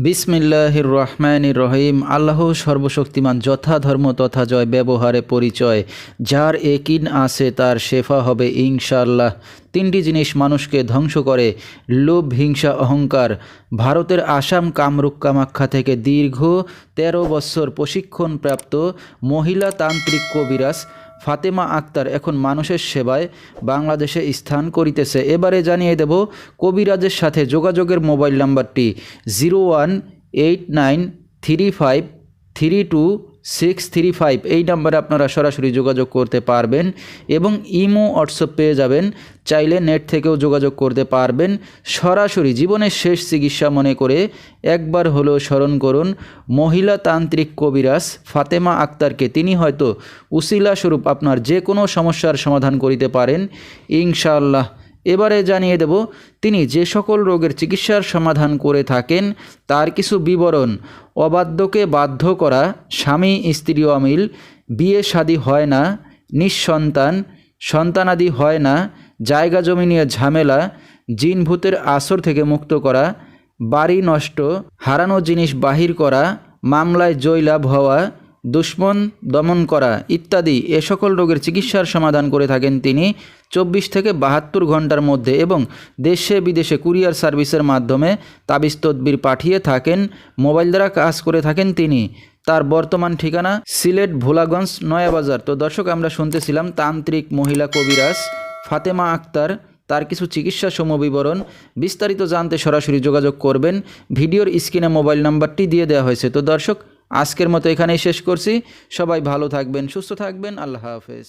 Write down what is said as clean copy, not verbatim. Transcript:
বিসমিল্লাহির রহমানির রহিম। আল্লাহ সর্বশক্তিমান, যথা ধর্ম তথা জয়, ব্যবহারে পরিচয়। যার একিন আছে তার শেফা হবে ইনশাআল্লাহ। তিনটি জিনিস মানুষকে ধ্বংস করে: লোভ, হিংসা, অহংকার। ভারতের আসাম কামরূপ কামাখ্যা থেকে দীর্ঘ ১৩ বছর প্রশিক্ষণপ্রাপ্ত মহিলা তান্ত্রিক কবিরাজ ফাতেমা আক্তার এখন মানুষের সেবায় বাংলাদেশে স্থান করিতেছে। এবারে জানিয়ে দেব কবিরাজের সাথে যোগাযোগের মোবাইল নাম্বারটি 018935326635। এই নাম্বারে আপনারা সরাসরি যোগাযোগ করতে পারবেন এবং ইমো হোয়াটসঅ্যাপ পেয়ে যাবেন। চাইলে নেট থেকেও যোগাযোগ করতে পারবেন। সরাসরি জীবনের শেষ চিকিৎসা মনে করে একবার হলেও স্মরণ করুন মহিলা তান্ত্রিক কবিরাজ ফাতেমা আক্তারকে। তিনি হয়তো উসিলা স্বরূপ আপনার যে কোনো সমস্যার সমাধান করিতে পারেন ইনশাআল্লাহ। এবারে জানিয়ে দেব তিনি যে সকল রোগের চিকিৎসার সমাধান করে থাকেন তার কিছু বিবরণ: অবাধ্যকে বাধ্য করা, স্বামী স্ত্রী অমিল, বিয়ে শাদী হয় না, নিঃসন্তান, সন্তানাদি হয় না, জায়গা জমি নিয়ে ঝামেলা, জিন ভূতের আসর থেকে মুক্ত করা, বাড়ি নষ্ট, হারানো জিনিস বাহির করা, মামলায় জয়লাভ হওয়া, দুশ্মন দমন করা ইত্যাদি এ সকল রোগের চিকিৎসার সমাধান করে থাকেন তিনি 24 থেকে 72 ঘন্টার মধ্যে এবং দেশে বিদেশে কুরিয়ার সার্ভিসের মাধ্যমে তাবিজ তদবির পাঠিয়ে থাকেন। মোবাইল দ্বারা কাজ করে থাকেন তিনি। তার বর্তমান ঠিকানা সিলেট ভোলাগঞ্জ নয়াবাজার। তো দর্শক, আমরা শুনতেছিলাম তান্ত্রিক মহিলা কবিরাজ ফাতেমা আক্তার, তার কিছু চিকিৎসা সমবিবরণ। বিস্তারিত জানতে সরাসরি যোগাযোগ করবেন। ভিডিওর স্ক্রিনে মোবাইল নাম্বারটি দিয়ে দেওয়া হয়েছে। তো দর্শক, আজকের মতো এখানেই শেষ করছি। সবাই ভালো থাকবেন, সুস্থ থাকবেন। আল্লাহ হাফেজ।